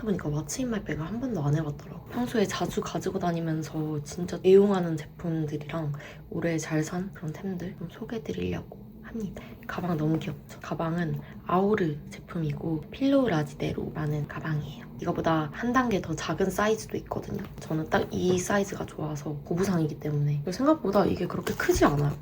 생각해보니까 왓츠 인 마이 백을 한 번도 안 해봤더라고. 평소에 자주 가지고 다니면서 진짜 애용하는 제품들이랑 오래 잘 산 그런 템들 좀 소개해드리려고 합니다. 가방 너무 귀엽죠? 가방은 아우르 제품이고 필로우 라지데로라는 가방이에요. 이거보다 한 단계 더 작은 사이즈도 있거든요. 저는 딱 이 사이즈가 좋아서 고부상이기 때문에. 생각보다 이게 그렇게 크지 않아요.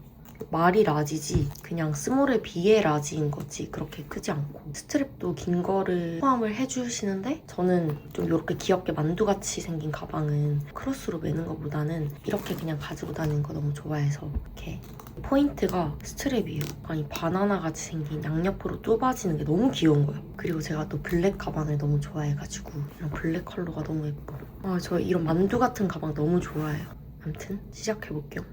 말이 라지지 그냥 스몰에 비해 라지인 거지 그렇게 크지 않고, 스트랩도 긴 거를 포함을 해주시는데 저는 좀 이렇게 귀엽게 만두같이 생긴 가방은 크로스로 매는 것보다는 이렇게 그냥 가지고 다니는 거 너무 좋아해서 이렇게. 포인트가 스트랩이에요. 아니 바나나같이 생긴 양옆으로 좁아지는 게 너무 귀여운 거예요. 그리고 제가 또 블랙 가방을 너무 좋아해가지고 이런 블랙 컬러가 너무 예뻐. 저 이런 만두 같은 가방 너무 좋아해요. 아무튼 시작해볼게요.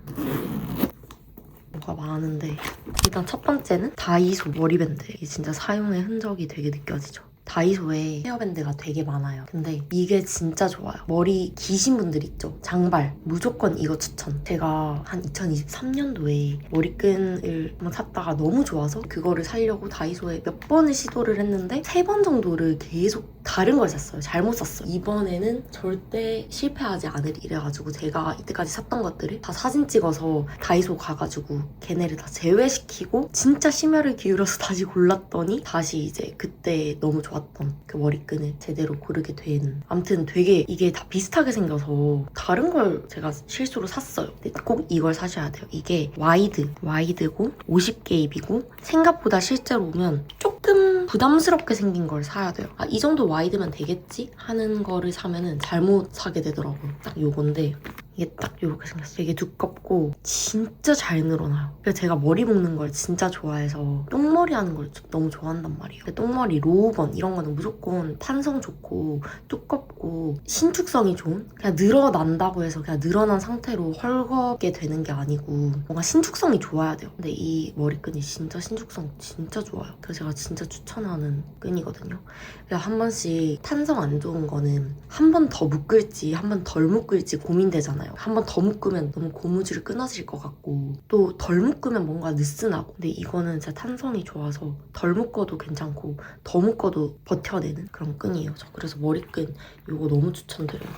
뭐가 많은데 일단 첫 번째는 다이소 머리밴드. 이게 진짜 사용의 흔적이 되게 느껴지죠. 다이소에 헤어밴드가 되게 많아요. 근데 이게 진짜 좋아요. 머리 기신 분들 있죠? 장발 무조건 이거 추천. 제가 한 2023년도에 머리끈을 한번 샀다가 너무 좋아서 그거를 사려고 다이소에 몇 번을 시도를 했는데 3번 정도를 계속 다른 걸 샀어요. 잘못 샀어요. 이번에는 절대 실패하지 않으리 이래가지고 제가 이때까지 샀던 것들을 다 사진 찍어서 다이소 가가지고 걔네를 다 제외시키고 진짜 심혈을 기울여서 다시 골랐더니 다시 이제 그때 너무 좋았던 그 머리끈을 제대로 고르게 된. 아무튼 되게 이게 다 비슷하게 생겨서 다른 걸 제가 실수로 샀어요. 근데 꼭 이걸 사셔야 돼요. 이게 와이드고 50개입이고 생각보다 실제로 오면 조금 부담스럽게 생긴 걸 사야 돼요. 이 정도 와이드면 되겠지? 하는 거를 사면은 잘못 사게 되더라고요. 딱 요건데 이게 딱 이렇게 생겼어요. 되게 두껍고 진짜 잘 늘어나요. 그래서 제가 머리 묶는 걸 진짜 좋아해서 똥머리 하는 걸 너무 좋아한단 말이에요. 똥머리, 로우번 이런 거는 무조건 탄성 좋고 두껍고 신축성이 좋은? 그냥 늘어난다고 해서 그냥 늘어난 상태로 헐겁게 되는 게 아니고 뭔가 신축성이 좋아야 돼요. 근데 이 머리끈이 진짜 신축성 진짜 좋아요. 그래서 제가 진짜 추천하는 끈이거든요. 그래서 한 번씩 탄성 안 좋은 거는 한 번 더 묶을지 한 번 덜 묶을지 고민되잖아요. 한 번 더 묶으면 너무 고무줄이 끊어질 것 같고 또 덜 묶으면 뭔가 느슨하고. 근데 이거는 진짜 탄성이 좋아서 덜 묶어도 괜찮고 더 묶어도 버텨내는 그런 끈이에요. 저 그래서 머리끈 이거 너무 추천드려요.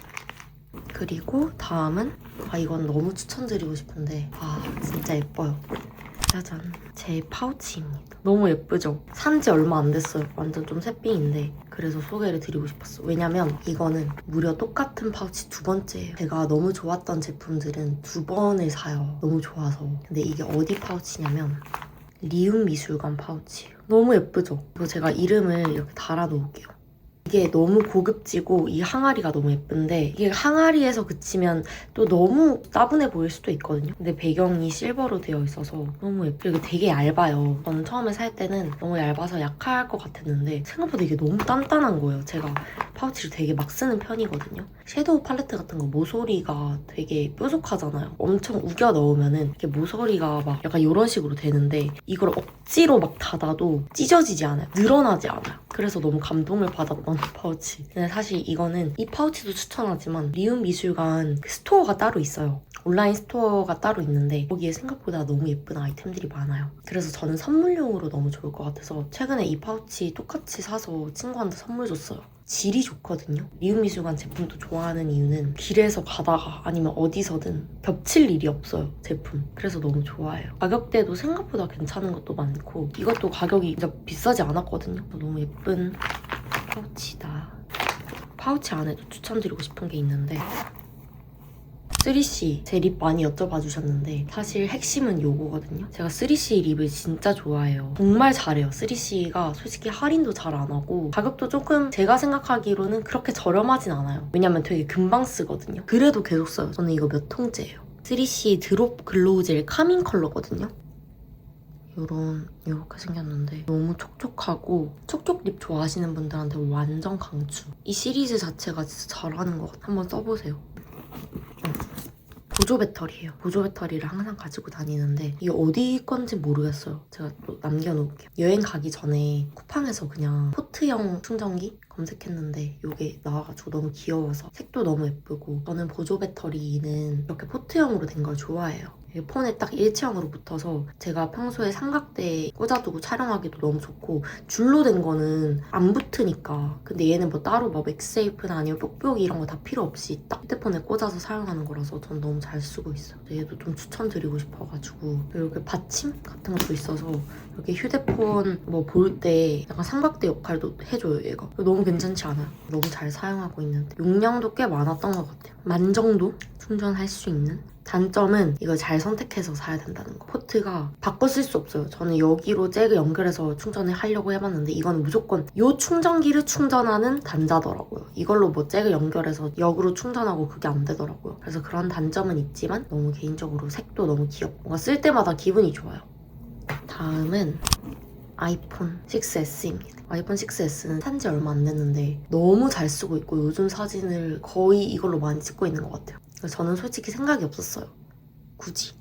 그리고 다음은 이건 너무 추천드리고 싶은데 진짜 예뻐요. 짜잔, 제 파우치입니다. 너무 예쁘죠? 산지 얼마 안 됐어요. 완전 좀 새삥인데 그래서 소개를 드리고 싶었어. 왜냐면 이거는 무려 똑같은 파우치 2번째예요. 제가 너무 좋았던 제품들은 2번을 사요. 너무 좋아서. 근데 이게 어디 파우치냐면 리움 미술관 파우치예요. 너무 예쁘죠? 이거 제가 이름을 이렇게 달아놓을게요. 이게 너무 고급지고 이 항아리가 너무 예쁜데 이게 항아리에서 그치면 또 너무 따분해 보일 수도 있거든요. 근데 배경이 실버로 되어 있어서 너무 예뻐요. 이게 되게 얇아요. 저는 처음에 살 때는 너무 얇아서 약할 것 같았는데 생각보다 이게 너무 단단한 거예요. 제가 파우치를 되게 막 쓰는 편이거든요. 섀도우 팔레트 같은 거 모서리가 되게 뾰족하잖아요. 엄청 우겨 넣으면은 이렇게 모서리가 막 약간 이런 식으로 되는데 이걸 억지로 막 닫아도 찢어지지 않아요. 늘어나지 않아요. 그래서 너무 감동을 받았던 파우치. 근데 사실 이거는 이 파우치도 추천하지만 리움 미술관 스토어가 따로 있어요. 온라인 스토어가 따로 있는데 거기에 생각보다 너무 예쁜 아이템들이 많아요. 그래서 저는 선물용으로 너무 좋을 것 같아서 최근에 이 파우치 똑같이 사서 친구한테 선물 줬어요. 질이 좋거든요. 리움 미술관 제품도 좋아하는 이유는 길에서 가다가 아니면 어디서든 겹칠 일이 없어요, 제품. 그래서 너무 좋아해요. 가격대도 생각보다 괜찮은 것도 많고 이것도 가격이 진짜 비싸지 않았거든요. 너무 예쁜 파우치다. 파우치 안에도 추천드리고 싶은 게 있는데 3C 제 립 많이 여쭤봐 주셨는데 사실 핵심은 요거거든요. 제가 3C 립을 진짜 좋아해요. 정말 잘해요. 3C가 솔직히 할인도 잘 안 하고 가격도 조금 제가 생각하기로는 그렇게 저렴하진 않아요. 왜냐면 되게 금방 쓰거든요. 그래도 계속 써요. 저는 이거 몇 통째예요. 3C 드롭 글로우 젤 카밍 컬러거든요. 이렇게 생겼는데 너무 촉촉하고 촉촉 립 좋아하시는 분들한테 완전 강추. 이 시리즈 자체가 진짜 잘하는 것 같아요. 한번 써보세요. 보조 배터리예요. 보조 배터리를 항상 가지고 다니는데 이게 어디 건지 모르겠어요. 제가 또 남겨놓을게요. 여행 가기 전에 쿠팡에서 그냥 포트형 충전기 검색했는데 이게 나와가지고 너무 귀여워서 색도 너무 예쁘고 저는 보조 배터리는 이렇게 포트형으로 된 걸 좋아해요. 이게 폰에 딱 일체형으로 붙어서 제가 평소에 삼각대에 꽂아두고 촬영하기도 너무 좋고 줄로 된 거는 안 붙으니까. 근데 얘는 뭐 따로 뭐 맥세이프나 아니면 뾱뾱이 이런 거 다 필요 없이 딱 휴대폰에 꽂아서 사용하는 거라서 전 너무 잘 쓰고 있어요. 얘도 좀 추천드리고 싶어가지고. 이렇게 받침 같은 것도 있어서 이렇게 휴대폰 뭐 볼 때 약간 삼각대 역할도 해줘요, 얘가. 너무 괜찮지 않아요? 너무 잘 사용하고 있는데 용량도 꽤 많았던 것 같아요. 만 정도 충전할 수 있는? 단점은 이걸 잘 선택해서 사야 된다는 거. 포트가 바꿔 쓸 수 없어요. 저는 여기로 잭을 연결해서 충전을 하려고 해봤는데 이거는 무조건 이 충전기를 충전하는 단자더라고요. 이걸로 뭐 잭을 연결해서 역으로 충전하고 그게 안 되더라고요. 그래서 그런 단점은 있지만 너무 개인적으로 색도 너무 귀엽고 뭔가 쓸 때마다 기분이 좋아요. 다음은 아이폰 6S입니다. 아이폰 6S는 산지 얼마 안 됐는데 너무 잘 쓰고 있고 요즘 사진을 거의 이걸로 많이 찍고 있는 것 같아요. 그래서 저는 솔직히 생각이 없었어요. 굳이.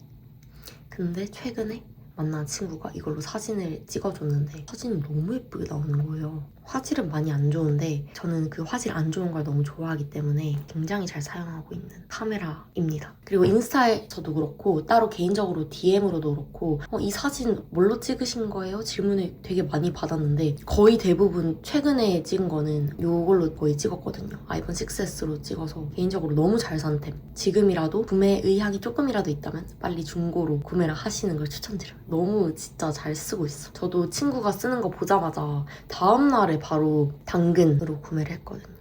근데 최근에 만난 친구가 이걸로 사진을 찍어줬는데 사진이 너무 예쁘게 나오는 거예요. 화질은 많이 안 좋은데 저는 그 화질 안 좋은 걸 너무 좋아하기 때문에 굉장히 잘 사용하고 있는 카메라입니다. 그리고 인스타에서도 그렇고 따로 개인적으로 DM으로도 그렇고 이 사진 뭘로 찍으신 거예요? 질문을 되게 많이 받았는데 거의 대부분 최근에 찍은 거는 이걸로 거의 찍었거든요. 아이폰 6S로 찍어서 개인적으로 너무 잘 산 템. 지금이라도 구매 의향이 조금이라도 있다면 빨리 중고로 구매를 하시는 걸 추천드려요. 너무 진짜 잘 쓰고 있어. 저도 친구가 쓰는 거 보자마자 다음날에 바로 당근으로 구매를 했거든요.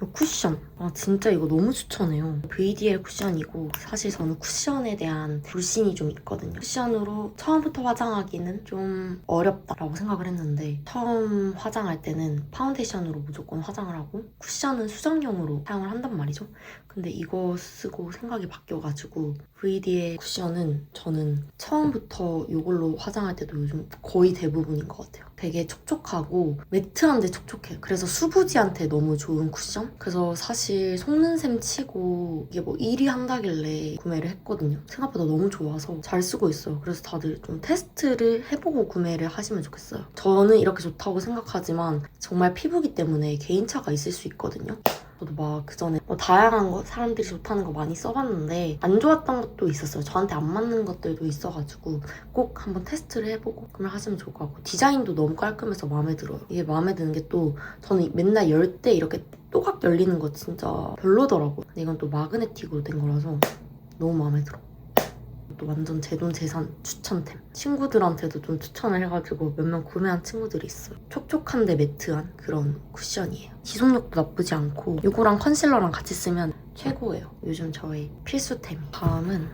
이 쿠션. 진짜 이거 너무 추천해요. VDL 쿠션이고 사실 저는 쿠션에 대한 불신이 좀 있거든요. 쿠션으로 처음부터 화장하기는 좀 어렵다라고 생각을 했는데 처음 화장할 때는 파운데이션으로 무조건 화장을 하고 쿠션은 수정용으로 사용을 한단 말이죠. 근데 이거 쓰고 생각이 바뀌어가지고 VDL 쿠션은 저는 처음부터 이걸로 화장할 때도 요즘 거의 대부분인 것 같아요. 되게 촉촉하고 매트한데 촉촉해요. 그래서 수부지한테 너무 좋은 쿠션? 그래서 사실 속는 셈 치고 이게 뭐 1위 한다길래 구매를 했거든요. 생각보다 너무 좋아서 잘 쓰고 있어요. 그래서 다들 좀 테스트를 해보고 구매를 하시면 좋겠어요. 저는 이렇게 좋다고 생각하지만 정말 피부기 때문에 개인차가 있을 수 있거든요. 저도 막 그전에 다양한 거 사람들이 좋다는 거 많이 써봤는데 안 좋았던 것도 있었어요. 저한테 안 맞는 것들도 있어가지고 꼭 한번 테스트를 해보고 구매하시면 좋을 것 같고 디자인도 너무 깔끔해서 마음에 들어요. 이게 마음에 드는 게 또 저는 맨날 열 때 이렇게 또각 열리는 거 진짜 별로더라고요. 근데 이건 또 마그네틱으로 된 거라서 너무 마음에 들어. 또 완전 제 돈 재산 추천템. 친구들한테도 좀 추천을 해가지고 몇 명 구매한 친구들이 있어요. 촉촉한데 매트한 그런 쿠션이에요. 지속력도 나쁘지 않고 이거랑 컨실러랑 같이 쓰면 최고예요. 요즘 저의 필수템. 다음은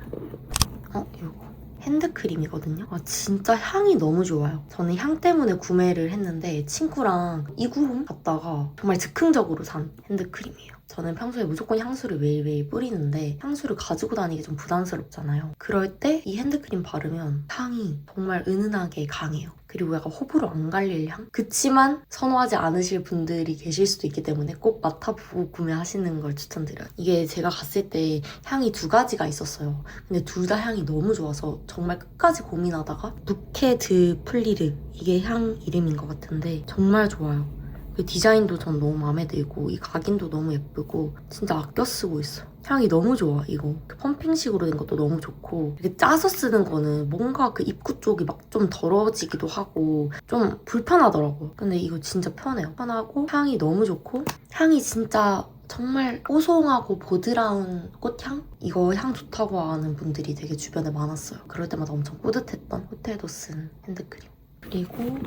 이거. 핸드크림이거든요. 진짜 향이 너무 좋아요. 저는 향 때문에 구매를 했는데 친구랑 이구홈 갔다가 정말 즉흥적으로 산 핸드크림이에요. 저는 평소에 무조건 향수를 매일매일 뿌리는데 향수를 가지고 다니기 좀 부담스럽잖아요. 그럴 때 이 핸드크림 바르면 향이 정말 은은하게 강해요. 그리고 약간 호불호 안 갈릴 향? 그치만 선호하지 않으실 분들이 계실 수도 있기 때문에 꼭 맡아보고 구매하시는 걸 추천드려요. 이게 제가 갔을 때 향이 두 가지가 있었어요. 근데 둘 다 향이 너무 좋아서 정말 끝까지 고민하다가 부케 드 플리르 이게 향 이름인 것 같은데 정말 좋아요. 그 디자인도 전 너무 마음에 들고 이 각인도 너무 예쁘고 진짜 아껴 쓰고 있어요. 향이 너무 좋아 이거. 펌핑식으로 된 것도 너무 좋고 이렇게 짜서 쓰는 거는 뭔가 그 입구 쪽이 막 좀 더러워지기도 하고 좀 불편하더라고요. 근데 이거 진짜 편해요. 편하고 향이 너무 좋고 향이 진짜 정말 뽀송하고 보드라운 꽃향? 이거 향 좋다고 하는 분들이 되게 주변에 많았어요. 그럴 때마다 엄청 뿌듯했던 호텔도 쓴 핸드크림. 그리고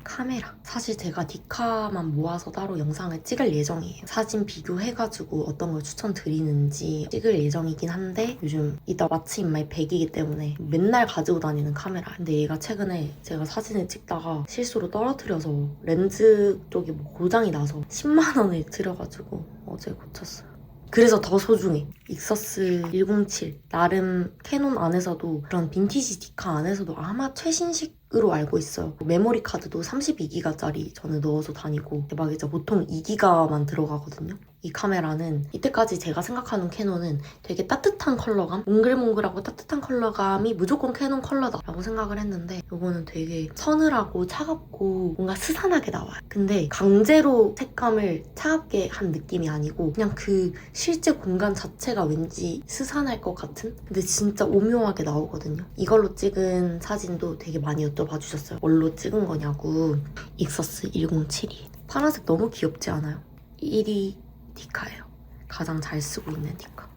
카메라. 사실 제가 디카만 모아서 따로 영상을 찍을 예정이에요. 사진 비교해가지고 어떤 걸 추천드리는지 찍을 예정이긴 한데 요즘 이따 왓츠 인 마이 백이기 때문에 맨날 가지고 다니는 카메라. 근데 얘가 최근에 제가 사진을 찍다가 실수로 떨어뜨려서 렌즈 쪽이 뭐 고장이 나서 10만 원을 들여가지고 어제 고쳤어요. 그래서 더 소중해. 익서스 107. 나름 캐논 안에서도 그런 빈티지 디카 안에서도 아마 최신식으로 알고 있어요. 메모리 카드도 32기가짜리 저는 넣어서 다니고 대박이죠. 보통 2기가만 들어가거든요. 이 카메라는 이때까지 제가 생각하는 캐논은 되게 따뜻한 컬러감, 몽글몽글하고 따뜻한 컬러감이 무조건 캐논 컬러다라고 생각을 했는데 이거는 되게 서늘하고 차갑고 뭔가 스산하게 나와요. 근데 강제로 색감을 차갑게 한 느낌이 아니고 그냥 그 실제 공간 자체가 왠지 스산할 것 같은? 근데 진짜 오묘하게 나오거든요. 이걸로 찍은 사진도 되게 많이 여쭤봐 주셨어요. 뭘로 찍은 거냐고. 익서스 1072. 파란색 너무 귀엽지 않아요? 1위 디카예요. 가장 잘 쓰고 있는 디카.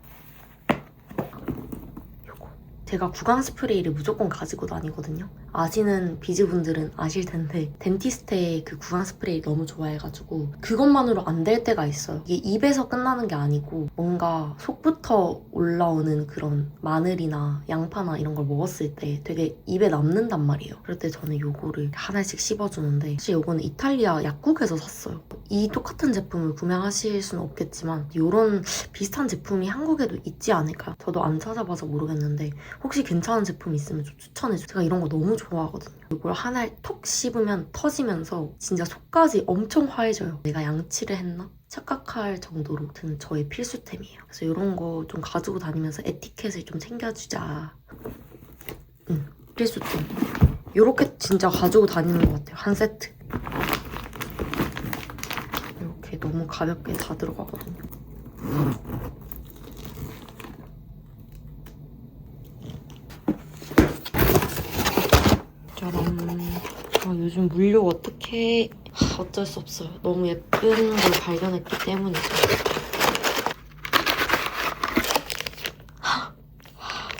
요거. 제가 구강 스프레이를 무조건 가지고 다니거든요. 아시는 비즈분들은 아실 텐데 덴티스트의 그 구강 스프레이 너무 좋아해가지고 그것만으로 안 될 때가 있어요. 이게 입에서 끝나는 게 아니고 뭔가 속부터 올라오는 그런 마늘이나 양파나 이런 걸 먹었을 때 되게 입에 남는단 말이에요. 그럴 때 저는 요거를 하나씩 씹어주는데 사실 요거는 이탈리아 약국에서 샀어요. 이 똑같은 제품을 구매하실 수는 없겠지만 이런 비슷한 제품이 한국에도 있지 않을까요? 저도 안 찾아봐서 모르겠는데 혹시 괜찮은 제품 있으면 좀 추천해주세요. 제가 이런 거 너무 좋아하거든요. 이걸 하나를 톡 씹으면 터지면서 진짜 속까지 엄청 화해져요. 내가 양치를 했나? 착각할 정도로 든 저의 필수템이에요. 그래서 이런 거 좀 가지고 다니면서 에티켓을 좀 챙겨주자. 필수템. 이렇게 진짜 가지고 다니는 것 같아요. 한 세트. 이렇게 너무 가볍게 다 들어가거든요. 짜란. 요즘 물욕 어떡해. 어쩔 수 없어요. 너무 예쁜 걸 발견했기 때문이죠.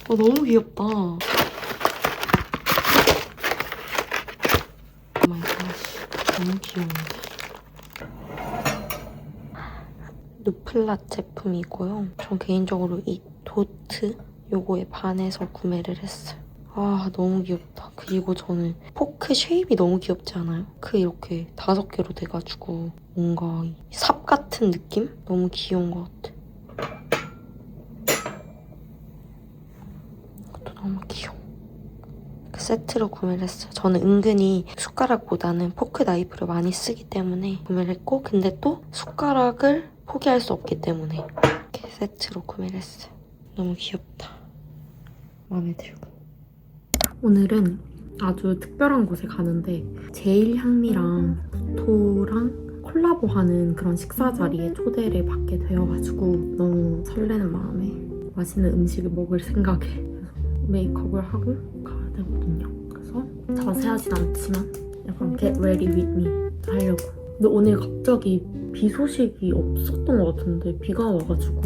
너무 귀엽다. 오 마이 갓. 너무 귀여운데. 누플랏 제품이고요. 전 개인적으로 이 도트 요거에 반해서 구매를 했어요. 아 너무 귀엽다. 그리고 저는 포크 쉐입이 너무 귀엽지 않아요? 그 이렇게 5개로 돼가지고 뭔가 삽 같은 느낌? 너무 귀여운 것 같아. 이것도 너무 귀여워. 그 세트로 구매를 했어요. 저는 은근히 숟가락보다는 포크 나이프를 많이 쓰기 때문에 구매를 했고 근데 또 숟가락을 포기할 수 없기 때문에 이렇게 세트로 구매를 했어요. 너무 귀엽다. 마음에 들고. 오늘은 아주 특별한 곳에 가는데 제일향미랑 구토랑 콜라보하는 그런 식사 자리에 초대를 받게 되어가지고 너무 설레는 마음에 맛있는 음식을 먹을 생각에 메이크업을 하고 가야 되거든요. 그래서 자세하진 않지만 약간 get ready with me 하려고. 근데 오늘 갑자기 비 소식이 없었던 것 같은데 비가 와가지고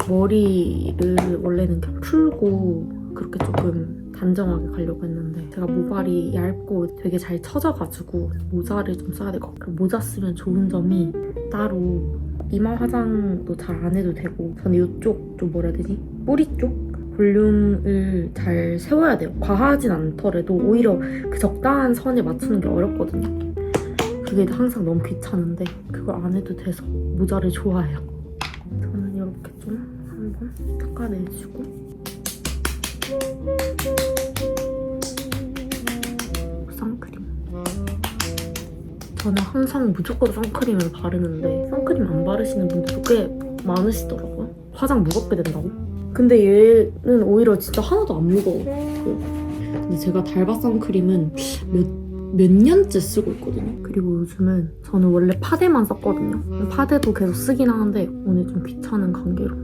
머리를 원래는 그냥 풀고 그렇게 조금 단정하게 가려고 했는데 제가 모발이 얇고 되게 잘 처져가지고 모자를 좀 써야 될 것 같아요. 모자 쓰면 좋은 점이 따로 이마 화장도 잘 안 해도 되고 저는 이쪽 좀 뭐라 해야 되지? 뿌리 쪽 볼륨을 잘 세워야 돼요. 과하진 않더라도 오히려 그 적당한 선에 맞추는 게 어렵거든요. 그게 항상 너무 귀찮은데 그걸 안 해도 돼서 모자를 좋아해요. 저는 이렇게 좀 한번 닦아내주고 선크림. 저는 항상 무조건 선크림을 바르는데 선크림 안 바르시는 분들도 꽤 많으시더라고요. 화장 무겁게 된다고? 근데 얘는 오히려 진짜 하나도 안 무거워. 근데 제가 달바 선크림은 몇 년째 쓰고 있거든요. 그리고 요즘은 저는 원래 파데만 썼거든요. 파데도 계속 쓰긴 하는데 오늘 좀 귀찮은 관계로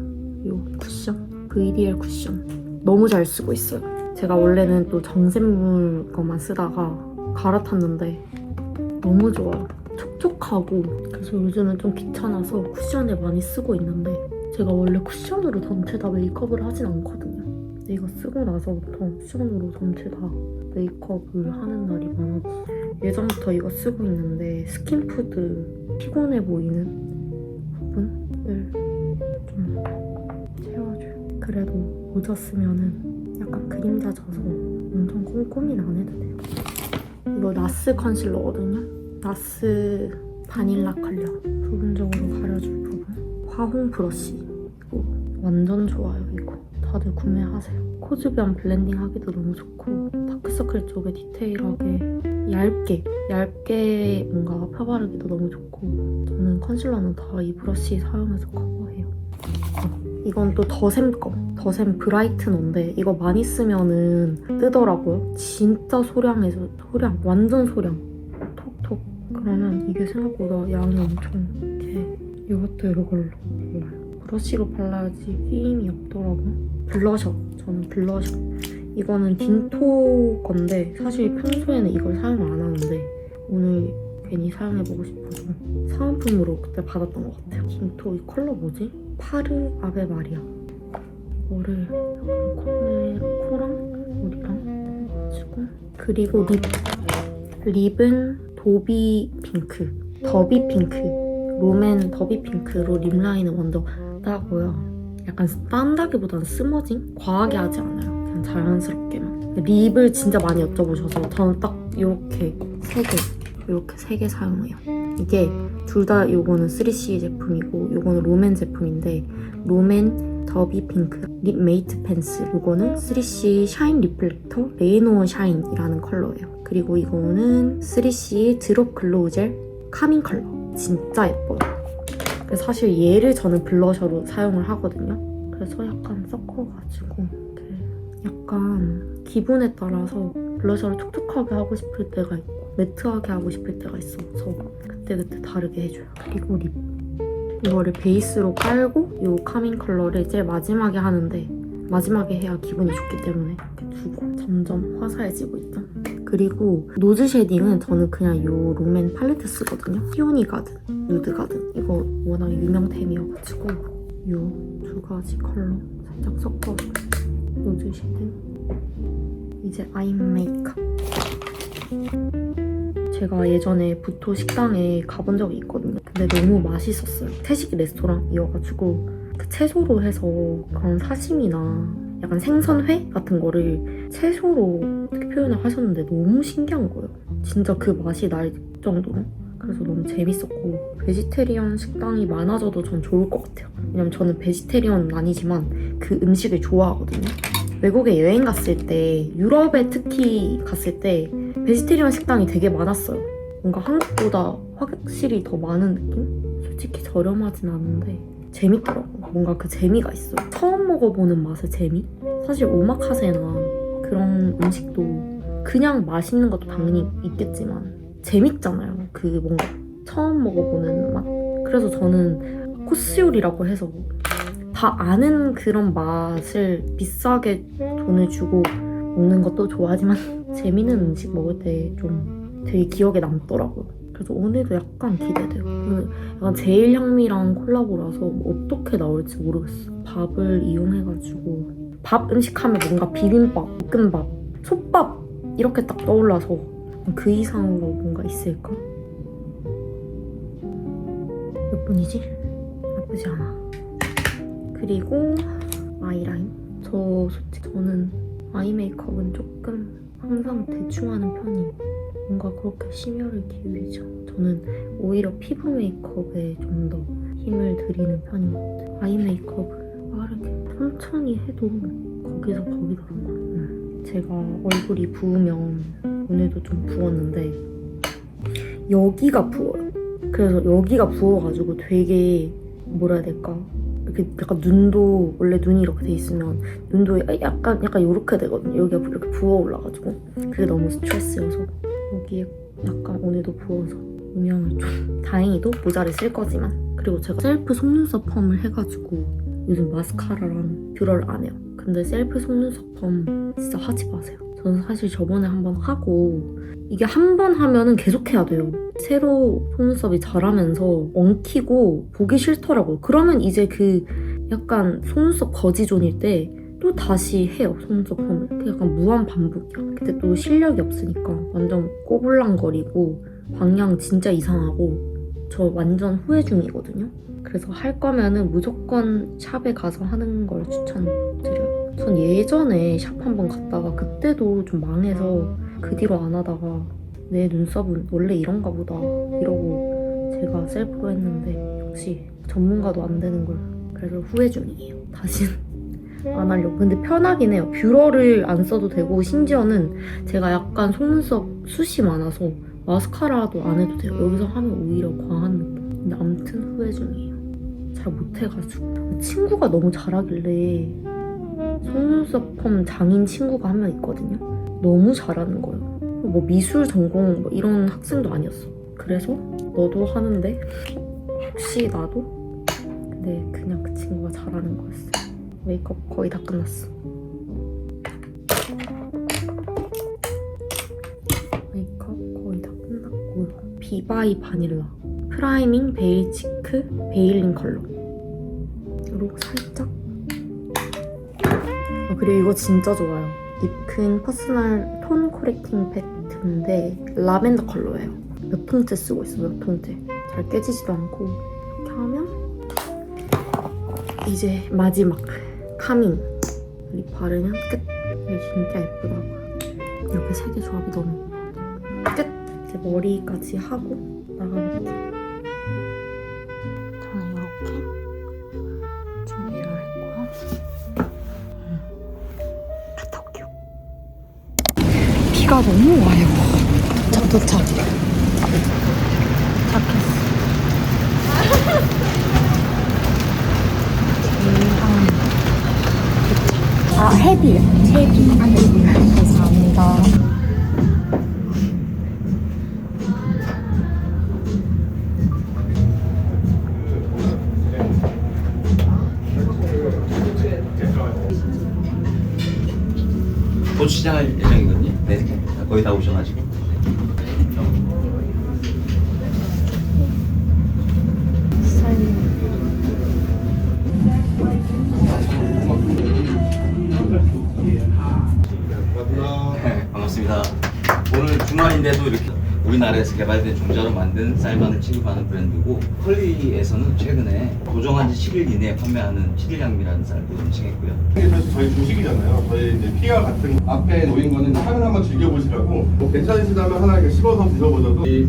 이 쿠션, VDL 쿠션 너무 잘 쓰고 있어요. 제가 원래는 또 정샘물 거만 쓰다가 갈아탔는데 너무 좋아요. 촉촉하고 그래서 요즘은 좀 귀찮아서 쿠션을 많이 쓰고 있는데 제가 원래 쿠션으로 전체 다 메이크업을 하진 않거든요. 근데 이거 쓰고 나서부터 쿠션으로 전체 다 메이크업을 하는 날이 많아졌어요. 예전부터 이거 쓰고 있는데 스킨푸드 피곤해 보이는 부분을 좀 채워줘요. 그래도 모자 쓰면은 약간 그림자 져서 엄청 꼼꼼히는 안 해도 돼요. 이거 나스 컨실러거든요. 나스 바닐라 컬러 부분적으로 가려줄 부분. 화홍 브러쉬 이거 완전 좋아요. 이거 다들 구매하세요. 코주변 블렌딩 하기도 너무 좋고 다크서클 쪽에 디테일하게 얇게 뭔가 펴바르기도 너무 좋고 저는 컨실러는 다 이 브러쉬 사용해서 커버해요. 이건 또 더샘 거. 더샘 브라이트너인데 이거 많이 쓰면은 뜨더라고요. 진짜 소량, 완전 소량. 톡톡. 그러면 이게 생각보다 양이 엄청 이렇게 이것도 이걸로 발라요. 브러쉬로 발라야지 끼임이 없더라고요. 블러셔. 저는 블러셔. 이거는 딘토 건데 사실 평소에는 이걸 사용을 안 하는데 오늘 괜히 사용해보고 싶어서 사은품으로 그때 받았던 것 같아요. 딘토 이 컬러 뭐지? 파르 아베 마리아. 이거를 코랑 머리랑 해주고 그리고 립은 도비 핑크, 더비 핑크, 롬앤 더비 핑크로 립 라인을 먼저 따고요. 약간 딴다기보다는 스머징? 과하게 하지 않아요. 그냥 자연스럽게만. 립을 진짜 많이 여쭤보셔서 저는 딱 이렇게 세 개 사용해요. 이게 둘 다 요거는 3CE 제품이고 요거는 롬앤 제품인데 롬앤 더비 핑크 립 메이트 펜슬 요거는 3CE 샤인 리플렉터 레이노 샤인이라는 컬러예요. 그리고 이거는 3CE 드롭 글로우 젤 카밍 컬러. 진짜 예뻐요. 그래서 사실 얘를 저는 블러셔로 사용을 하거든요. 그래서 약간 섞어가지고 이렇게 약간 기분에 따라서 블러셔를 촉촉하게 하고 싶을 때가 있고 매트하게 하고 싶을 때가 있어서 그때그때 다르게 해줘요. 그리고 립. 이거를 베이스로 깔고 이 카밍 컬러를 제일 마지막에 하는데 마지막에 해야 기분이 좋기 때문에 이렇게 두고 점점 화사해지고 있죠. 그리고 노즈 쉐딩은 저는 그냥 이 롬앤 팔레트 쓰거든요. 피오니 가든, 누드 가든 이거 워낙 유명템이어가지고 이 두 가지 컬러 살짝 섞어서 노즈 쉐딩. 이제 아이 메이크업. 제가 예전에 부토 식당에 가본 적이 있거든요. 근데 너무 맛있었어요. 태식 레스토랑이어가지고 그 채소로 해서 그런 사시미나 약간 생선회 같은 거를 채소로 어떻게 표현을 하셨는데 너무 신기한 거예요. 진짜 그 맛이 날 정도로. 그래서 너무 재밌었고 베지테리언 식당이 많아져도 전 좋을 것 같아요. 왜냐면 저는 베지테리언은 아니지만 그 음식을 좋아하거든요. 외국에 여행 갔을 때 유럽에 특히 갔을 때 베지테리언 식당이 되게 많았어요. 뭔가 한국보다 확실히 더 많은 느낌? 솔직히 저렴하진 않은데 재밌더라고요. 뭔가 그 재미가 있어요. 처음 먹어보는 맛의 재미? 사실 오마카세나 그런 음식도 그냥 맛있는 것도 당연히 있겠지만 재밌잖아요. 그 뭔가 처음 먹어보는 맛. 그래서 저는 코스 요리라고 해서 다 아는 그런 맛을 비싸게 돈을 주고 먹는 것도 좋아하지만 재밌는 음식 먹을 때 좀 되게 기억에 남더라고요. 그래서 오늘도 약간 기대돼요. 약간 제일향미랑 콜라보라서 어떻게 나올지 모르겠어요. 밥을 이용해가지고 밥 음식하면 뭔가 비빔밥, 볶음밥, 솥밥 이렇게 딱 떠올라서 그 이상으로 뭔가 있을까? 몇 분이지? 나쁘지 않아. 그리고 아이라인. 저는 아이 메이크업은 조금 항상 대충 하는 편이에요. 뭔가 그렇게 심혈을 기울이죠. 저는 오히려 피부 메이크업에 좀 더 힘을 들이는 편인 것 같아요. 아이 메이크업은 빠르게 천천히 해도 거기서 거기더라고요. 제가 얼굴이 부으면 오늘도 좀 부었는데 여기가 부어요. 그래서 여기가 부어가지고 되게 뭐라 해야 될까? 이렇게 약간 눈도 원래 눈이 이렇게 돼 있으면 눈도 약간 이렇게 되거든요. 여기가 이렇게 부어 올라가지고 그게 너무 스트레스여서 여기에 약간 오늘도 부어서 음영을 좀 다행히도 모자를 쓸 거지만 그리고 제가 셀프 속눈썹 펌을 해가지고 요즘 마스카라랑 뷰러를 안 해요. 근데 셀프 속눈썹 펌 진짜 하지 마세요. 저는 사실 저번에 한번 하고 이게 한 번 하면은 계속 해야 돼요. 새로 속눈썹이 자라면서 엉키고 보기 싫더라고요. 그러면 이제 그 약간 속눈썹 거지존일 때 또 다시 해요. 속눈썹 펌을. 약간 무한 반복이야. 그때 또 실력이 없으니까 완전 꼬불랑거리고 방향 진짜 이상하고 저 완전 후회 중이거든요. 그래서 할 거면은 무조건 샵에 가서 하는 걸 추천드려요. 전 예전에 샵 한번 갔다가 그때도 좀 망해서 그 뒤로 안 하다가 내 눈썹은 원래 이런가 보다 이러고 제가 셀프로 했는데 역시 전문가도 안 되는 걸 그래서 후회 중이에요. 다시는 안 하려고. 근데 편하긴 해요. 뷰러를 안 써도 되고 심지어는 제가 약간 속눈썹 숱이 많아서 마스카라도 안 해도 돼요. 여기서 하면 오히려 과한 느낌. 근데 아무튼 후회 중이에요. 잘 못해가지고. 친구가 너무 잘하길래 속눈썹 펌 장인 친구가 한 명 있거든요. 너무 잘하는 거예요. 뭐 미술 전공 뭐 이런 학생도 아니었어. 그래서 너도 하는데 혹시 나도? 근데 그냥 그 친구가 잘하는 거였어요. 메이크업 거의 다 끝났어. 메이크업 거의 다 끝났고 비바이 바닐라 프라이밍 베일 치크 베일링 컬러 이렇게 살짝. 그리고 이거 진짜 좋아요. 립큰 퍼스널 톤 코렉팅 패드인데 라벤더 컬러예요. 몇 통째 쓰고 있어. 몇 통째. 잘 깨지지도 않고. 이렇게 하면 이제 마지막 카밍 립 바르면 끝. 이게 진짜 예쁘다고요. 이렇게 세 개 조합이 너무 끝. 이제 머리까지 하고 나가볼게요. 저는 이렇게 준비를 했고요. 갔다 올게요. 비가 너무 와요. 도착. 도착했어. 아, 헤비요. 헤비. 감사합니다. 곧 시작할 예정이거든요. 네, 거의 다 오셔가지고. 네, 반갑습니다. 오늘 주말인데도 이렇게 우리나라에서 개발된 종자로 만든 쌀만을 취급하는 브랜드고, 컬리에서는 최근에 고정한 지 10일 이내에 판매하는 7일향미라는 쌀도 론칭했고요. 그래서 저희 주식이잖아요. 저희 이제 피가 같은 앞에 놓인 거는 향을 한번 즐겨보시라고. 뭐 괜찮으시다면 하나 이렇게 씹어서 드셔보셔도 이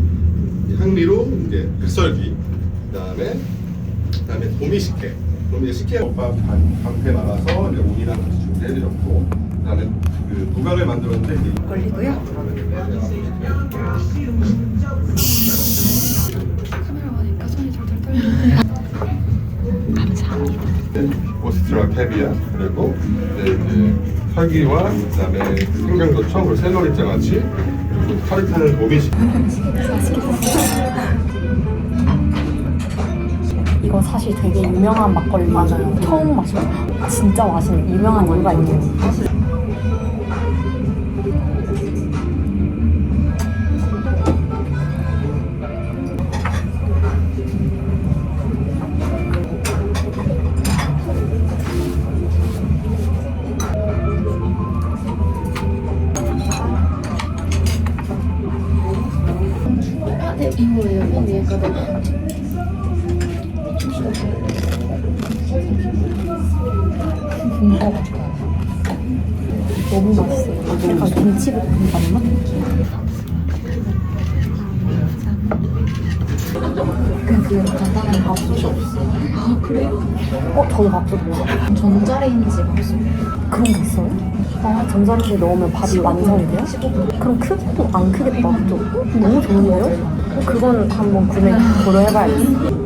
향미로 이제 백설기, 그다음에 도미식혜, 식혜 오빠 반패 말아서 이제 우리랑 같이 준비해드렸고, 그다음에 그 부각을 만들었는데 이제 걸리고요. 카메라 보니까 손이 절절 떨리는데. 감사합니다. 오스트라 캐비아 그리고 이제 설기와 그다음에 생강도청 그리고 샐러리 장아찌 그리고 타르타르 도미식. 이거 사실 되게 유명한 막걸리 맞아요. 처음 마셔요. 진짜 맛있는 유명한 이유가 있네요. 이거예요. 맨 위에 거는. 너무 맛있어요. 약간 김치볶음 맛? 그 간단한 밥솥이 없어요. 아 그래요? 저도 밥솥 먹어요. 전자레인지 밥솥. 그런 게 있어요? 아 전자레인지에 넣으면 밥이 완성이 돼요? 그럼 크기도 안 크겠다. 그죠? 너무 좋은데요? 그건 한번 구매 고려해봐야겠어요.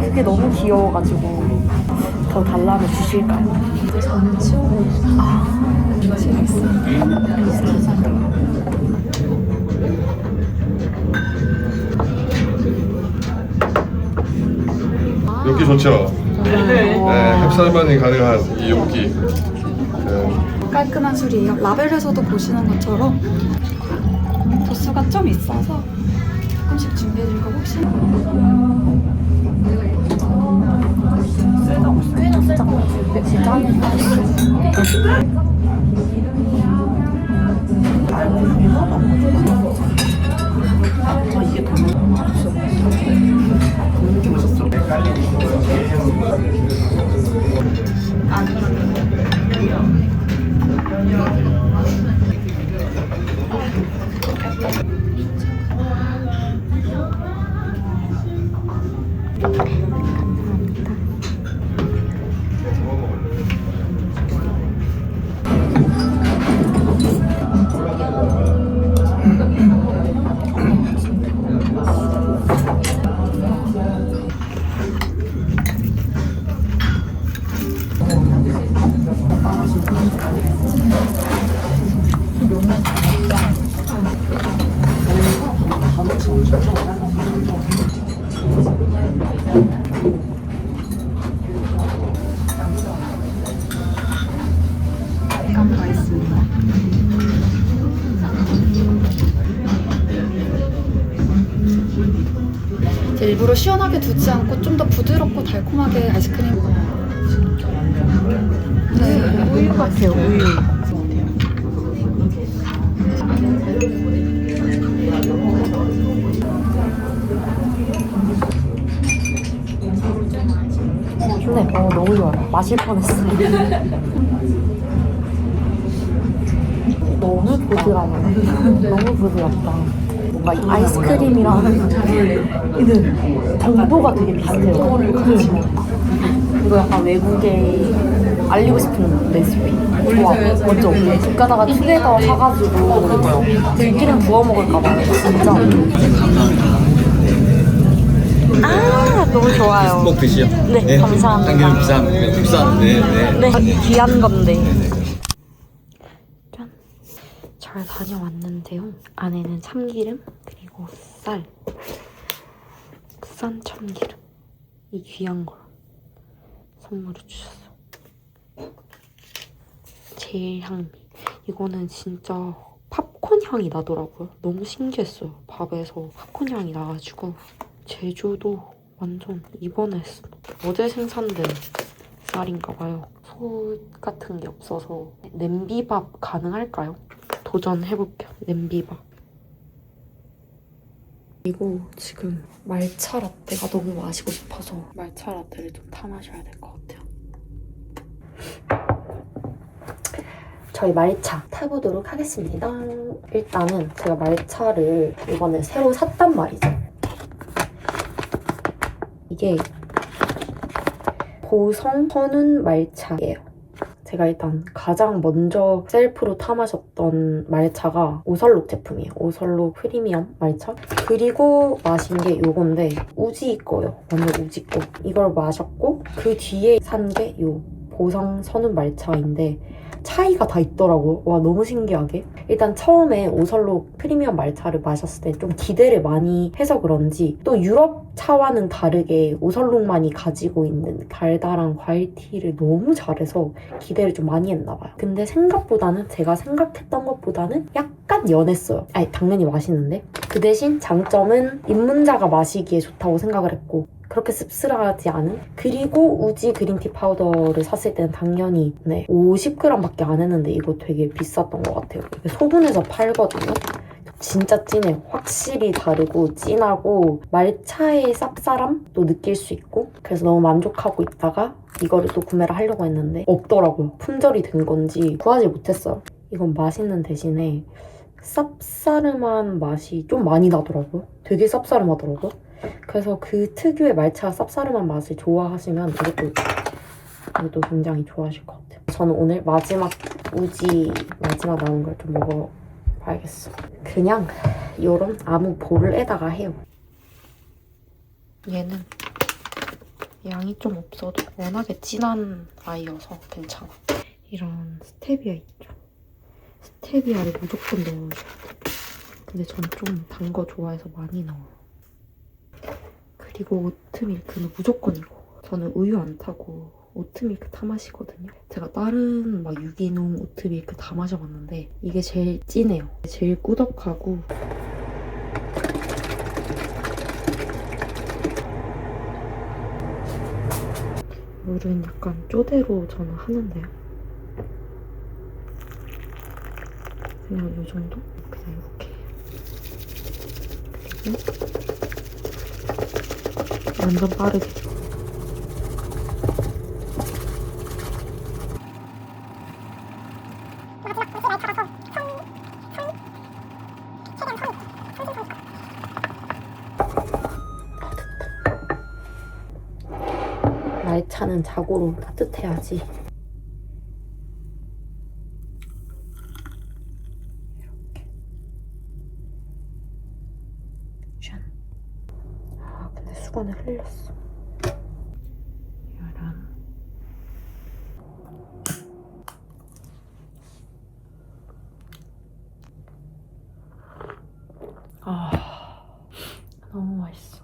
그게 너무 귀여워가지고 더 달라면 주실까요? 저는 치우고 치우고 있어요. 이렇게 좋죠. 네, 햅쌀만이 가능한 이 용기. 네. 깔끔한 술이에요. 라벨에서도 보시는 것처럼 도수가 좀 있어서 조금씩 준비해드린 거 혹시 가 있습니다. 이제 일부러 시원하게 두지 않고 좀 더 부드럽고 달콤하게 아이스크림. 네, 우유 같아요, 우유. 근데 너무 좋아요. 마실 뻔했어요. 너무 부드러워. 너무 부드럽다. 뭔가 이 아이스크림이랑 정보가 되게 비슷해요. 이거 약간 외국에 알리고 싶은 레시피. 좋아. 먼저 집 가다가 투게더 사가지고 들기름 부어 먹을까봐. 진짜. 아, 너무 좋아요. 꼭 드시오. 네, 감사합니다. 참기름 비싼데. 네, 귀한 건데. 짠. 잘 다녀왔는데요. 안에는 참기름 그리고 쌀. 국산 참기름. 이 귀한 걸 선물을 주셨어. 제일 향미. 이거는 진짜 팝콘 향이 나더라고요. 너무 신기했어요. 밥에서 팝콘 향이 나가지고. 제조도 완전 이번에 했어. 어제 생산된 쌀인가봐요. 소 같은 게 없어서 냄비밥 가능할까요? 도전해볼게요. 냄비밥. 그리고 지금 말차 라떼가 너무 마시고 싶어서 말차 라떼를 좀 타 마셔야 될 것 같아요. 저희 말차 타보도록 하겠습니다. 일단은 제가 말차를 이번에 새로 샀단 말이죠. 이게 보성 선운 말차예요. 제가 일단 가장 먼저 셀프로 타 마셨던 말차가 오설록 제품이에요. 오설록 프리미엄 말차. 그리고 마신 게 요건데 우지 거요. 완전 우지 거. 이걸 마셨고 그 뒤에 산 게 요 보성 선운 말차인데 차이가 다 있더라고요. 와, 너무 신기하게. 일단 처음에 오설록 프리미엄 말차를 마셨을 때 좀 기대를 많이 해서 그런지 또 유럽 차와는 다르게 오설록만이 가지고 있는 달달한 과일티를 너무 잘해서 기대를 좀 많이 했나 봐요. 근데 생각보다는 제가 생각했던 것보다는 약간 연했어요. 아니, 당연히 맛있는데 그 대신 장점은 입문자가 마시기에 좋다고 생각을 했고 그렇게 씁쓸하지 않은? 그리고 우지 그린티 파우더를 샀을 때는 당연히 50g밖에 안 했는데 이거 되게 비쌌던 것 같아요. 이게 소분해서 팔거든요. 진짜 진해요. 확실히 다르고 진하고 말차의 쌉싸람도 느낄 수 있고 그래서 너무 만족하고 있다가 이거를 또 구매를 하려고 했는데 없더라고요. 품절이 된 건지 구하지 못했어요. 이건 맛있는 대신에 쌉싸름한 맛이 좀 많이 나더라고요. 되게 쌉싸름하더라고요. 그래서 그 특유의 말차 쌉싸름한 맛을 좋아하시면 이것도 굉장히 좋아하실 것 같아요. 저는 오늘 마지막 남은 걸 좀 먹어봐야겠어. 그냥 요런 아무 볼에다가 해요. 얘는 양이 좀 없어도 워낙에 진한 아이여서 괜찮아. 이런 스테비아 있죠? 스테비아를 무조건 넣어줘야 돼. 근데 전 좀 단 거 좋아해서 많이 넣어요. 그리고 오트밀크는 무조건 이거. 저는 우유 안 타고 오트밀크 타 마시거든요. 제가 다른 막 유기농 오트밀크 다 마셔봤는데 이게 제일 진해요. 제일 꾸덕하고 물은 약간 쪼대로 저는 하는데요. 그냥 이 정도? 그냥 이렇게 해요. 그리고 완전 빠르게. 나의 차는 자고로 따뜻해야지. 이렇게. 짠. 아, 근데 수건을 흘렸어. 이런. 아, 너무 맛있어.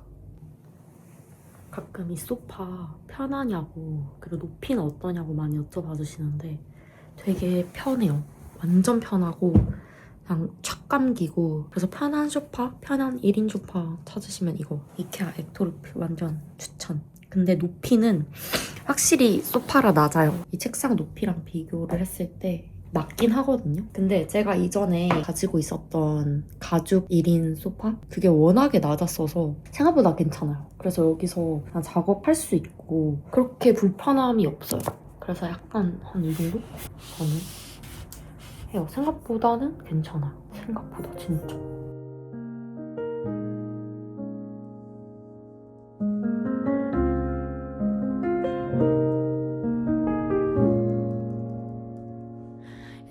가끔 이 소파 편하냐고 그리고 높이는 어떠냐고 많이 여쭤봐 주시는데 되게 편해요. 완전 편하고 그냥 촥 감기고 그래서 편한 소파, 편한 1인 소파 찾으시면 이거 이케아 액토르프 완전 추천. 근데 높이는 확실히 소파라 낮아요. 이 책상 높이랑 비교를 했을 때 낮긴 하거든요. 근데 제가 이전에 가지고 있었던 가죽 1인 소파? 그게 워낙에 낮았어서 생각보다 괜찮아요. 그래서 여기서 그냥 작업할 수 있고 그렇게 불편함이 없어요. 그래서 약간 한 이 정도? 저는 해요. 생각보다는 괜찮아요. 생각보다 진짜.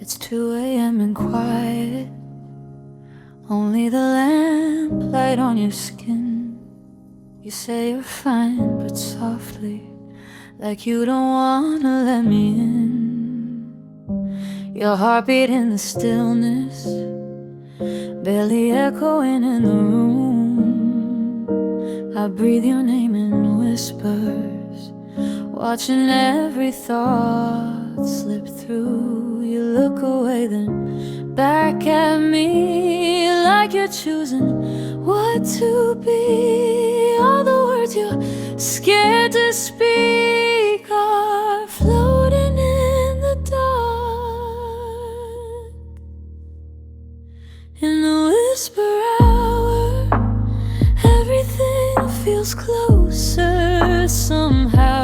It's 2 a.m. and quiet. Only the lamplight on your skin. You say you're fine, but softly, like you don't wanna let me in. Your heartbeat in the stillness, barely echoing in the room. I breathe your name in whispers, watching every thought slip through. You look away, then back at me, like you're choosing what to be. All the words you're scared to speak are floating in the dark. In the whisper hour, everything feels closer somehow.